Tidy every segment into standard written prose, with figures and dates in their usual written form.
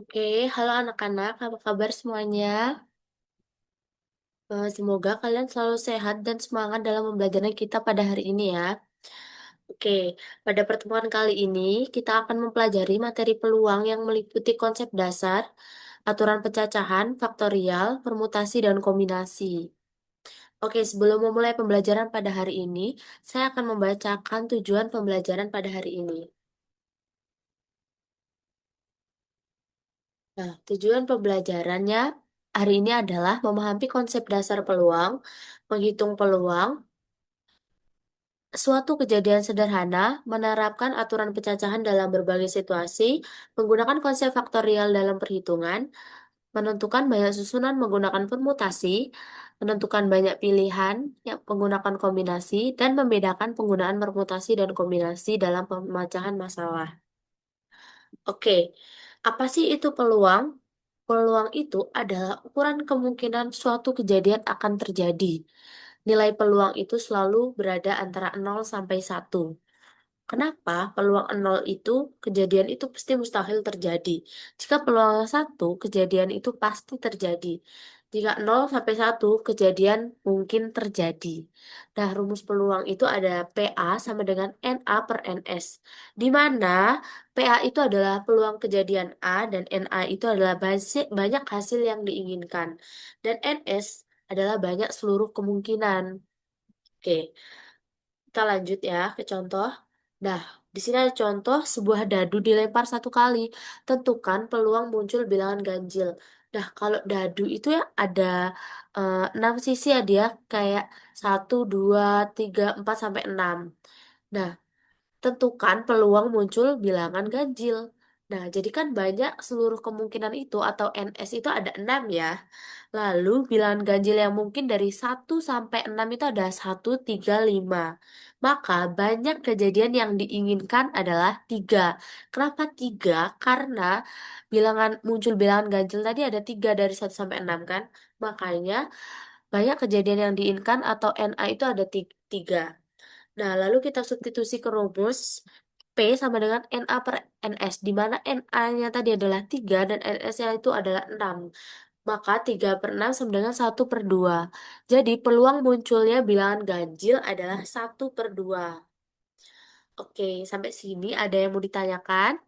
Oke, halo anak-anak, apa kabar semuanya? Semoga kalian selalu sehat dan semangat dalam pembelajaran kita pada hari ini ya. Oke, pada pertemuan kali ini kita akan mempelajari materi peluang yang meliputi konsep dasar, aturan pecacahan, faktorial, permutasi, dan kombinasi. Oke, sebelum memulai pembelajaran pada hari ini, saya akan membacakan tujuan pembelajaran pada hari ini. Nah, tujuan pembelajarannya hari ini adalah memahami konsep dasar peluang, menghitung peluang, suatu kejadian sederhana, menerapkan aturan pecacahan dalam berbagai situasi, menggunakan konsep faktorial dalam perhitungan, menentukan banyak susunan menggunakan permutasi, menentukan banyak pilihan yang menggunakan kombinasi, dan membedakan penggunaan permutasi dan kombinasi dalam pemecahan masalah. Oke, apa sih itu peluang? Peluang itu adalah ukuran kemungkinan suatu kejadian akan terjadi. Nilai peluang itu selalu berada antara 0 sampai 1. Kenapa peluang 0 itu kejadian itu pasti mustahil terjadi? Jika peluang 1 kejadian itu pasti terjadi. Jika 0 sampai 1 kejadian mungkin terjadi. Nah, rumus peluang itu ada PA sama dengan NA per NS. Di mana PA itu adalah peluang kejadian A dan NA itu adalah banyak hasil yang diinginkan. Dan NS adalah banyak seluruh kemungkinan. Oke. Kita lanjut ya ke contoh. Nah, di sini ada contoh sebuah dadu dilempar 1 kali. Tentukan peluang muncul bilangan ganjil. Nah, kalau dadu itu ya ada 6 sisi ya dia kayak 1, 2, 3, 4 sampai 6. Nah, tentukan peluang muncul bilangan ganjil. Nah, jadi kan banyak seluruh kemungkinan itu atau NS itu ada 6 ya. Lalu bilangan ganjil yang mungkin dari 1 sampai 6 itu ada 1, 3, 5. Maka banyak kejadian yang diinginkan adalah 3. Kenapa 3? Karena muncul bilangan ganjil tadi ada 3 dari 1 sampai 6 kan. Makanya banyak kejadian yang diinginkan atau NA itu ada 3. Nah, lalu kita substitusi ke rumus P sama dengan NA per NS, di mana NA-nya tadi adalah 3 dan NS-nya itu adalah 6. Maka 3 per 6 sama dengan 1/2. Jadi peluang munculnya bilangan ganjil adalah 1/2. Oke, sampai sini ada yang mau ditanyakan?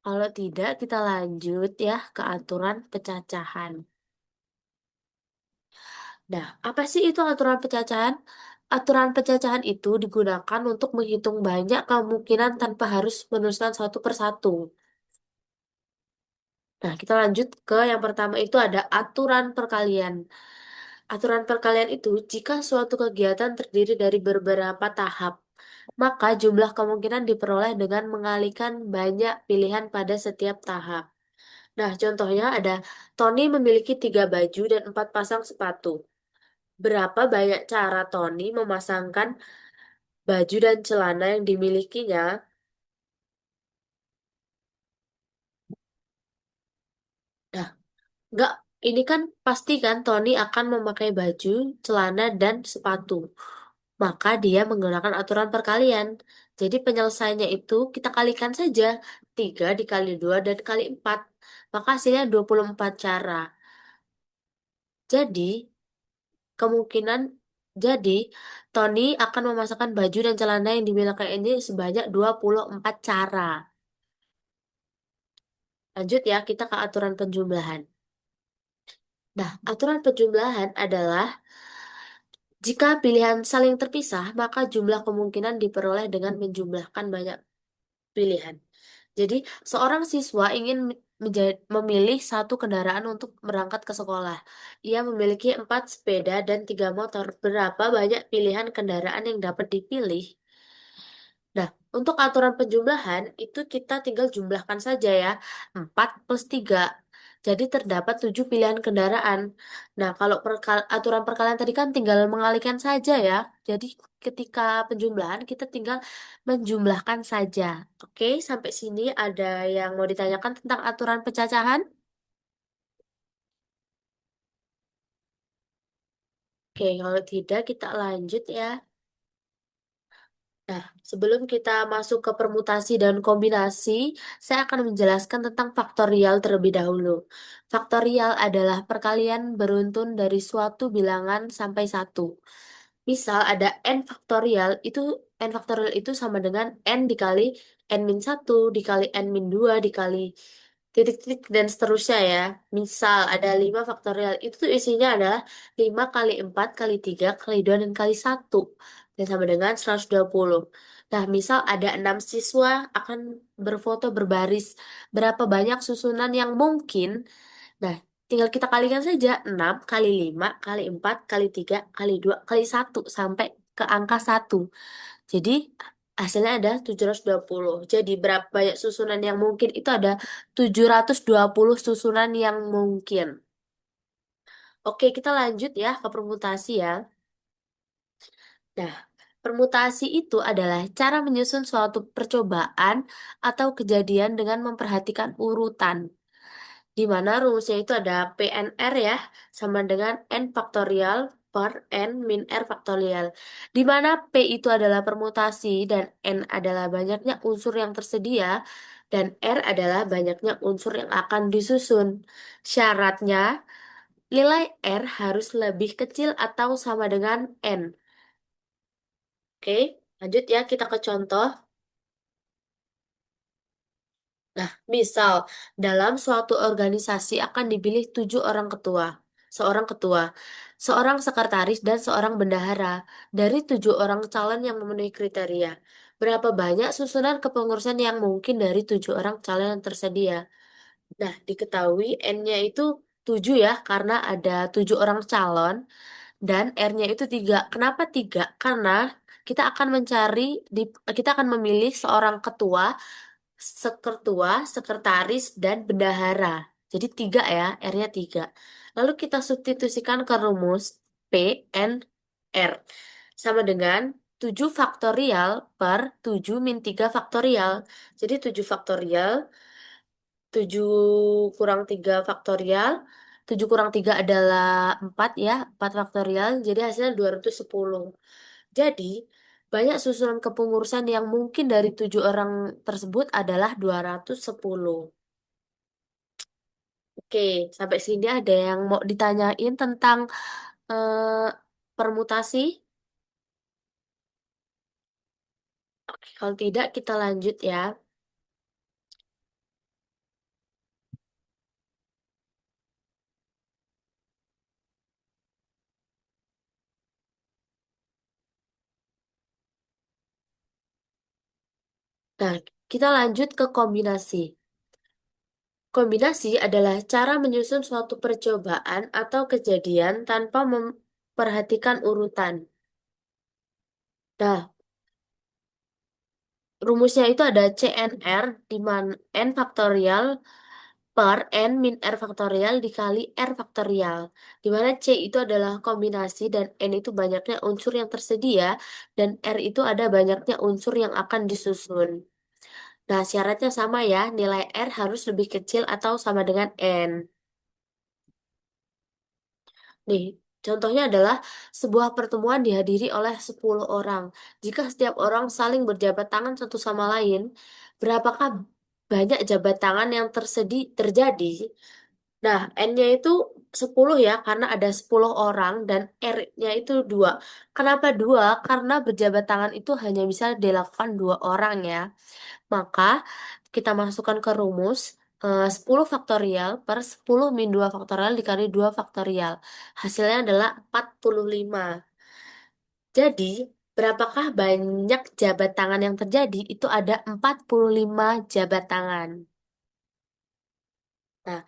Kalau tidak, kita lanjut ya ke aturan pecacahan. Nah, apa sih itu aturan pecacahan? Aturan pecacahan itu digunakan untuk menghitung banyak kemungkinan tanpa harus meneruskan satu persatu. Nah, kita lanjut ke yang pertama itu ada aturan perkalian. Aturan perkalian itu jika suatu kegiatan terdiri dari beberapa tahap, maka jumlah kemungkinan diperoleh dengan mengalihkan banyak pilihan pada setiap tahap. Nah, contohnya ada Tony memiliki 3 baju dan 4 pasang sepatu. Berapa banyak cara Tony memasangkan baju dan celana yang dimilikinya? Nah, enggak, ini kan pasti kan Tony akan memakai baju, celana, dan sepatu. Maka dia menggunakan aturan perkalian. Jadi penyelesaiannya itu kita kalikan saja. 3 dikali 2 dan kali 4. Maka hasilnya 24 cara. Jadi, kemungkinan jadi Tony akan memasakkan baju dan celana yang dimiliki ini sebanyak 24 cara. Lanjut ya, kita ke aturan penjumlahan. Nah, aturan penjumlahan adalah jika pilihan saling terpisah, maka jumlah kemungkinan diperoleh dengan menjumlahkan banyak pilihan. Jadi, seorang siswa ingin memilih satu kendaraan untuk berangkat ke sekolah. Ia memiliki 4 sepeda dan 3 motor. Berapa banyak pilihan kendaraan yang dapat dipilih? Nah, untuk aturan penjumlahan, itu kita tinggal jumlahkan saja ya. 4 plus 3. Jadi terdapat 7 pilihan kendaraan. Nah, kalau aturan perkalian tadi kan tinggal mengalihkan saja ya. Jadi ketika penjumlahan, kita tinggal menjumlahkan saja. Oke, sampai sini ada yang mau ditanyakan tentang aturan pecacahan? Oke, kalau tidak kita lanjut ya. Nah, sebelum kita masuk ke permutasi dan kombinasi, saya akan menjelaskan tentang faktorial terlebih dahulu. Faktorial adalah perkalian beruntun dari suatu bilangan sampai satu. Misal ada n faktorial itu sama dengan n dikali n min satu dikali n min 2 dikali titik-titik dan seterusnya ya. Misal ada 5 faktorial, itu tuh isinya adalah 5 kali 4 kali 3 kali 2 dan kali satu dan sama dengan 120. Nah, misal ada 6 siswa akan berfoto berbaris. Berapa banyak susunan yang mungkin? Nah, tinggal kita kalikan saja 6 kali 5 kali 4 kali 3 kali 2 kali satu sampai ke angka satu. Jadi hasilnya ada 720. Jadi berapa banyak susunan yang mungkin? Itu ada 720 susunan yang mungkin. Oke, kita lanjut ya ke permutasi ya. Nah, permutasi itu adalah cara menyusun suatu percobaan atau kejadian dengan memperhatikan urutan, di mana rumusnya itu ada PNR ya, sama dengan N faktorial per N min R faktorial, di mana P itu adalah permutasi dan N adalah banyaknya unsur yang tersedia dan R adalah banyaknya unsur yang akan disusun. Syaratnya, nilai R harus lebih kecil atau sama dengan N. Oke, lanjut ya kita ke contoh. Nah, misal dalam suatu organisasi akan dipilih 7 orang ketua, seorang sekretaris, dan seorang bendahara dari 7 orang calon yang memenuhi kriteria. Berapa banyak susunan kepengurusan yang mungkin dari 7 orang calon yang tersedia? Nah, diketahui N-nya itu 7 ya, karena ada 7 orang calon, dan R-nya itu 3. Kenapa 3? Karena kita akan mencari, kita akan memilih seorang ketua, sekertua, sekretaris, dan bendahara. Jadi 3 ya, R-nya 3. Lalu kita substitusikan ke rumus P, N, R. Sama dengan 7 faktorial per 7 min 3 faktorial. Jadi 7 faktorial, 7 kurang 3 faktorial. 7 kurang 3 adalah 4 ya, 4 faktorial. Jadi hasilnya 210. Jadi, banyak susunan kepengurusan yang mungkin dari 7 orang tersebut adalah 210. Oke, sampai sini ada yang mau ditanyain tentang eh, permutasi? Oke, kalau tidak kita lanjut ya. Nah, kita lanjut ke kombinasi. Kombinasi adalah cara menyusun suatu percobaan atau kejadian tanpa memperhatikan urutan. Nah, rumusnya itu ada CNR di mana N faktorial per N min R faktorial dikali R faktorial. Di mana C itu adalah kombinasi dan N itu banyaknya unsur yang tersedia dan R itu ada banyaknya unsur yang akan disusun. Nah, syaratnya sama ya, nilai R harus lebih kecil atau sama dengan N. Nih, contohnya adalah sebuah pertemuan dihadiri oleh 10 orang. Jika setiap orang saling berjabat tangan satu sama lain, berapakah banyak jabat tangan yang terjadi? Nah, N-nya itu 10 ya, karena ada 10 orang dan R-nya itu 2. Kenapa 2? Karena berjabat tangan itu hanya bisa dilakukan 2 orang ya. Maka kita masukkan ke rumus 10 faktorial per 10 min 2 faktorial dikali 2 faktorial. Hasilnya adalah 45. Jadi, berapakah banyak jabat tangan yang terjadi? Itu ada 45 jabat tangan. Nah,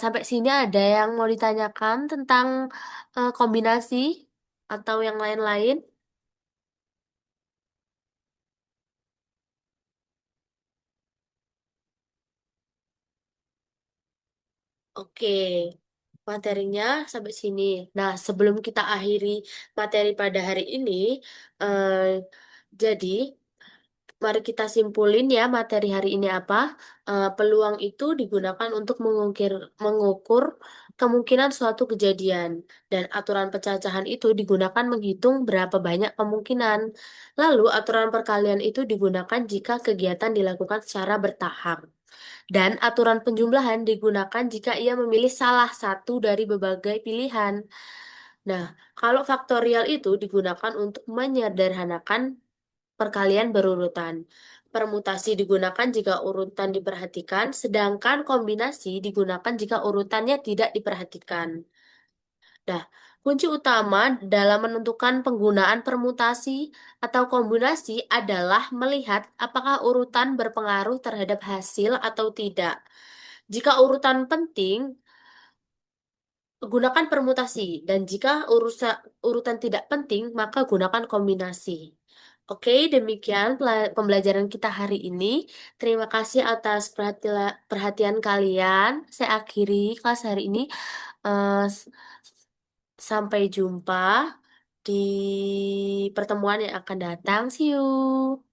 sampai sini ada yang mau ditanyakan tentang kombinasi atau yang lain-lain? Oke, materinya sampai sini. Nah, sebelum kita akhiri materi pada hari ini, eh, jadi mari kita simpulin ya materi hari ini apa. Peluang itu digunakan untuk mengukur kemungkinan suatu kejadian, dan aturan pencacahan itu digunakan menghitung berapa banyak kemungkinan. Lalu, aturan perkalian itu digunakan jika kegiatan dilakukan secara bertahap. Dan aturan penjumlahan digunakan jika ia memilih salah satu dari berbagai pilihan. Nah, kalau faktorial itu digunakan untuk menyederhanakan perkalian berurutan. Permutasi digunakan jika urutan diperhatikan, sedangkan kombinasi digunakan jika urutannya tidak diperhatikan. Nah, kunci utama dalam menentukan penggunaan permutasi atau kombinasi adalah melihat apakah urutan berpengaruh terhadap hasil atau tidak. Jika urutan penting, gunakan permutasi, dan jika urutan tidak penting, maka gunakan kombinasi. Oke, demikian pembelajaran kita hari ini. Terima kasih atas perhatian kalian. Saya akhiri kelas hari ini. Eh, s- Sampai jumpa di pertemuan yang akan datang. See you.